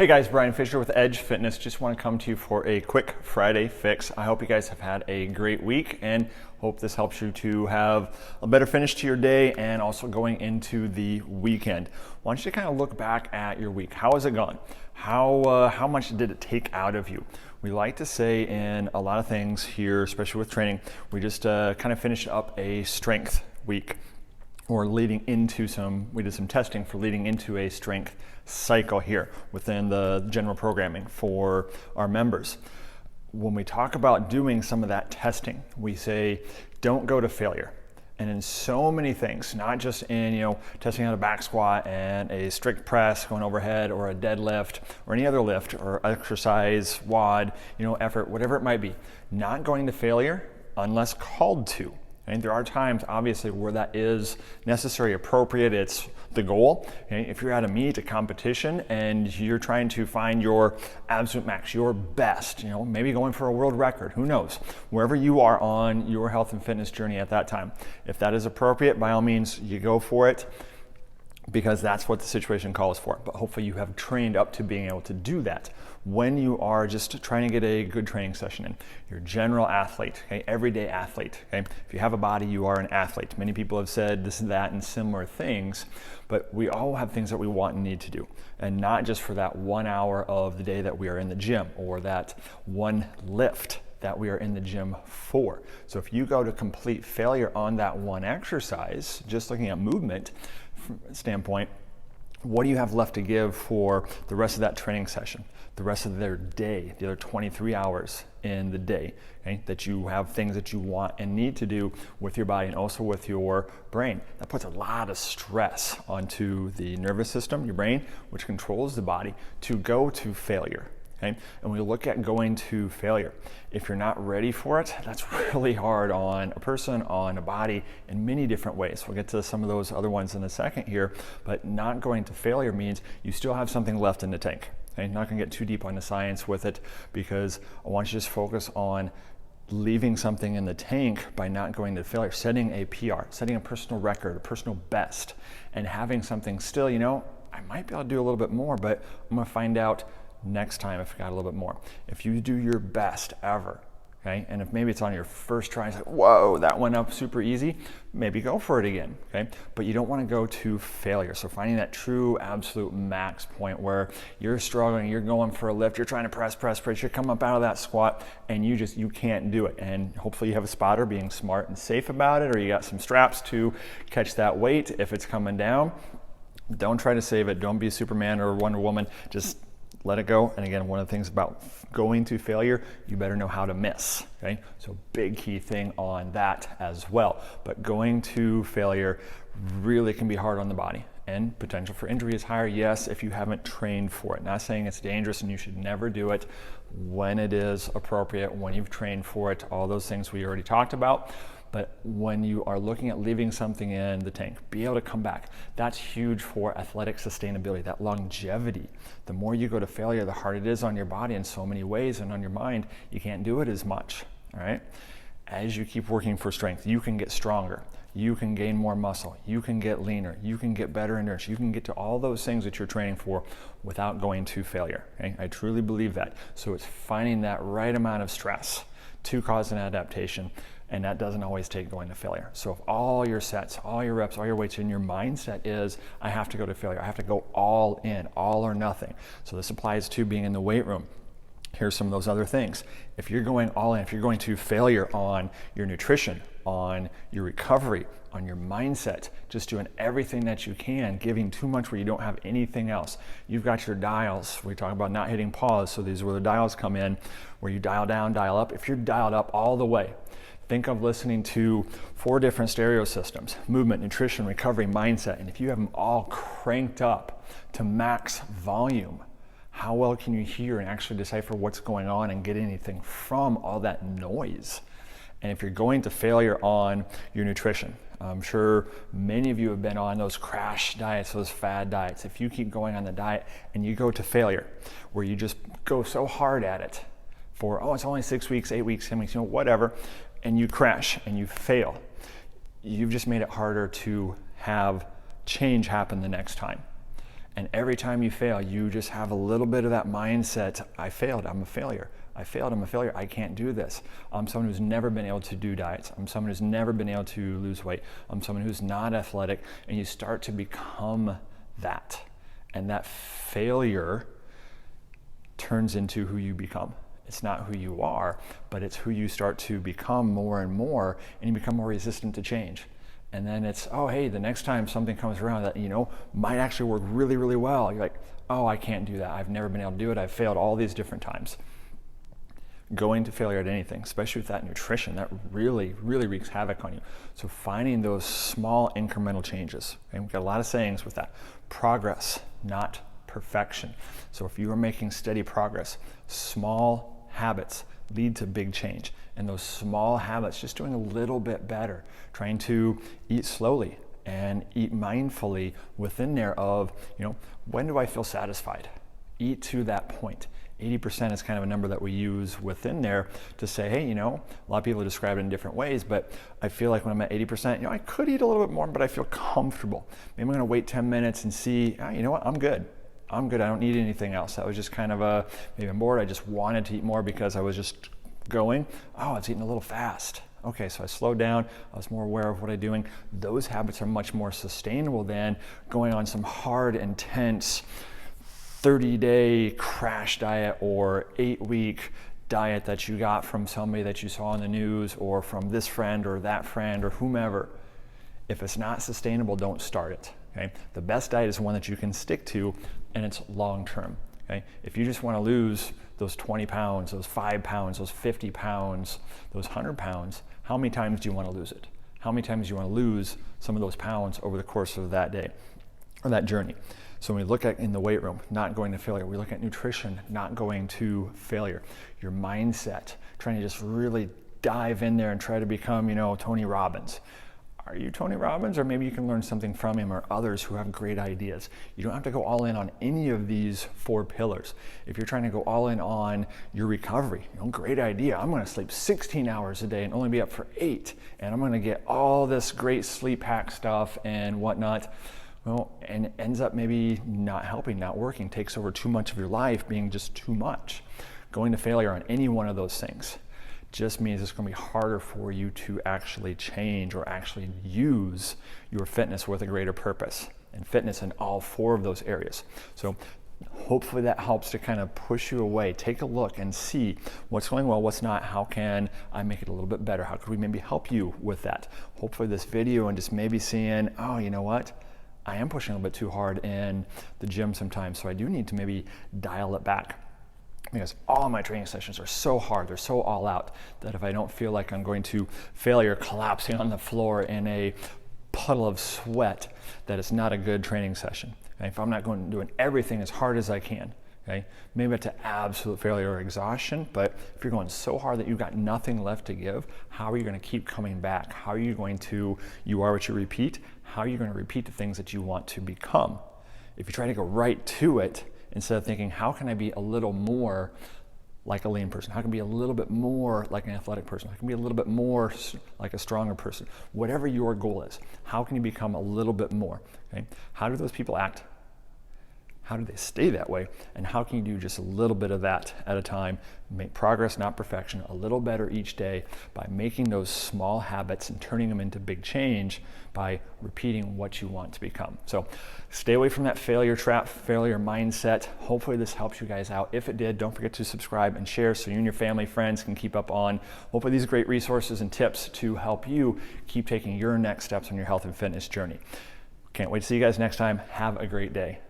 Hey guys, Brian Fisher with Edge Fitness. Just want to come to you for a quick Friday fix. I hope you guys have had a great week and hope this helps you to have a better finish to your day and also going into the weekend. I want you to kind of look back at your week. How has it gone? How much did it take out of you? We like to say in a lot of things here, especially with training, we just kind of finished up a strength week. Or leading into we did some testing for leading into a strength cycle here within the general programming for our members. When we talk about doing some of that testing, we say, don't go to failure. And in so many things, not just in, testing out a back squat and a strict press going overhead or a deadlift or any other lift or exercise, WOD, effort, whatever it might be, not going to failure unless called to. And there are times, obviously, where that is necessary, appropriate, it's the goal. Okay? If you're at a meet, a competition, and you're trying to find your absolute max, your best, maybe going for a world record, who knows? Wherever you are on your health and fitness journey at that time, if that is appropriate, by all means, you go for it, because that's what the situation calls for. But hopefully you have trained up to being able to do that when you are just trying to get a good training session in. You're a general athlete, okay? Everyday athlete. Okay? If you have a body, you are an athlete. Many people have said this and that and similar things, but we all have things that we want and need to do. And not just for that 1 hour of the day that we are in the gym or that one lift that we are in the gym for. So if you go to complete failure on that one exercise, just looking at movement standpoint, what do you have left to give for the rest of that training session, the rest of their day, the other 23 hours in the day, okay, that you have things that you want and need to do with your body and also with your brain? That puts a lot of stress onto the nervous system, your brain, which controls the body, to go to failure. Okay? And we look at going to failure. If you're not ready for it, that's really hard on a person, on a body, in many different ways. We'll get to some of those other ones in a second here, but not going to failure means you still have something left in the tank. Okay? Not gonna get too deep on the science with it, because I want you to just focus on leaving something in the tank by not going to failure, setting a PR, setting a personal record, a personal best, and having something still, I might be able to do a little bit more, but I'm gonna find out next time if I got a little bit more. If you do your best ever, okay, and if maybe it's on your first try, it's like, whoa, that went up super easy, maybe go for it again, okay? But you don't want to go to failure. So finding that true absolute max point where you're struggling, you're going for a lift, you're trying to press, you're coming up out of that squat and you can't do it. And hopefully you have a spotter being smart and safe about it, or you got some straps to catch that weight if it's coming down. Don't try to save it. Don't be Superman or Wonder Woman. Just let it go. And again, one of the things about going to failure, you better know how to miss, okay? So big key thing on that as well. But going to failure really can be hard on the body, and potential for injury is higher, yes, if you haven't trained for it. Not saying it's dangerous and you should never do it. When it is appropriate, when you've trained for it, all those things we already talked about. But when you are looking at leaving something in the tank, be able to come back. That's huge for athletic sustainability, that longevity. The more you go to failure, the harder it is on your body in so many ways, and on your mind, you can't do it as much, all right? As you keep working for strength, you can get stronger. You can gain more muscle. You can get leaner. You can get better endurance. You can get to all those things that you're training for without going to failure, okay? I truly believe that. So it's finding that right amount of stress to cause an adaptation. And that doesn't always take going to failure. So if all your sets, all your reps, all your weights, and your mindset is, I have to go to failure, I have to go all in, all or nothing. So this applies to being in the weight room. Here's some of those other things. If you're going all in, if you're going to failure on your nutrition, on your recovery, on your mindset, just doing everything that you can, giving too much where you don't have anything else. You've got your dials. We talk about not hitting pause. So these are where the dials come in, where you dial down, dial up. If you're dialed up all the way, think of listening to 4 different stereo systems: movement, nutrition, recovery, mindset. And if you have them all cranked up to max volume, how well can you hear and actually decipher what's going on and get anything from all that noise? And if you're going to failure on your nutrition, I'm sure many of you have been on those crash diets, those fad diets. If you keep going on the diet and you go to failure, where you just go so hard at it for, it's only 6 weeks, 8 weeks, 10 weeks, whatever, and you crash and you fail, you've just made it harder to have change happen the next time. And every time you fail, you just have a little bit of that mindset, I failed, I'm a failure. I failed, I'm a failure, I can't do this. I'm someone who's never been able to do diets. I'm someone who's never been able to lose weight. I'm someone who's not athletic. And you start to become that. And that failure turns into who you become. It's not who you are, but it's who you start to become more and more, and you become more resistant to change. And then it's, oh, hey, the next time something comes around that, might actually work really, really well, you're like, oh, I can't do that. I've never been able to do it. I've failed all these different times. Going to failure at anything, especially with that nutrition, that really, really wreaks havoc on you. So finding those small incremental changes, and we've got a lot of sayings with that. Progress, not perfection. So if you are making steady progress, small habits lead to big change. And those small habits, just doing a little bit better, trying to eat slowly and eat mindfully within there of, when do I feel satisfied? Eat to that point. 80% is kind of a number that we use within there to say, hey, a lot of people describe it in different ways, but I feel like when I'm at 80%, I could eat a little bit more, but I feel comfortable. Maybe I'm going to wait 10 minutes and see, you know what, I'm good. I don't need anything else. That was just kind of maybe I'm bored. I just wanted to eat more because I was just going, I was eating a little fast. Okay, so I slowed down. I was more aware of what I'm doing. Those habits are much more sustainable than going on some hard, intense 30-day crash diet or 8-week diet that you got from somebody that you saw on the news or from this friend or that friend or whomever. If it's not sustainable, don't start it. Okay? The best diet is one that you can stick to, and it's long-term. Okay? If you just want to lose those 20 pounds, those 5 pounds, those 50 pounds, those 100 pounds, how many times do you want to lose it? How many times do you want to lose some of those pounds over the course of that day or that journey? So when we look at in the weight room, not going to failure, we look at nutrition, not going to failure. Your mindset, trying to just really dive in there and try to become, Tony Robbins. Are you Tony Robbins? Or maybe you can learn something from him or others who have great ideas. You don't have to go all in on any of these 4 pillars. If you're trying to go all in on your recovery, great idea. I'm going to sleep 16 hours a day and only be up for 8. And I'm going to get all this great sleep hack stuff and whatnot. Well, and it ends up maybe not helping, not working, takes over too much of your life, being just too much. Going to failure on any one of those things just means it's going to be harder for you to actually change or actually use your fitness with a greater purpose, and fitness in all 4 of those areas. So hopefully that helps to kind of push you away. Take a look and see what's going well, what's not. How can I make it a little bit better? How could we maybe help you with that? Hopefully this video and just maybe seeing, oh, you know what? I am pushing a little bit too hard in the gym sometimes, so I do need to maybe dial it back. Because all of my training sessions are so hard, they're so all out, that if I don't feel like I'm going to failure collapsing on the floor in a puddle of sweat, that it's not a good training session. And if I'm not doing everything as hard as I can, okay, maybe it's to absolute failure or exhaustion, but if you're going so hard that you've got nothing left to give, how are you going to keep coming back? How are you going to, you are what you repeat, how are you going to repeat the things that you want to become? If you try to go right to it, instead of thinking, how can I be a little more like a lean person? How can I be a little bit more like an athletic person? How can I be a little bit more like a stronger person? Whatever your goal is, how can you become a little bit more? Okay? How do those people act? How do they stay that way? And how can you do just a little bit of that at a time? Make progress, not perfection, a little better each day by making those small habits and turning them into big change by repeating what you want to become. So stay away from that failure trap, failure mindset. Hopefully this helps you guys out. If it did, don't forget to subscribe and share so you and your family, friends can keep up on hopefully these great resources and tips to help you keep taking your next steps on your health and fitness journey. Can't wait to see you guys next time. Have a great day.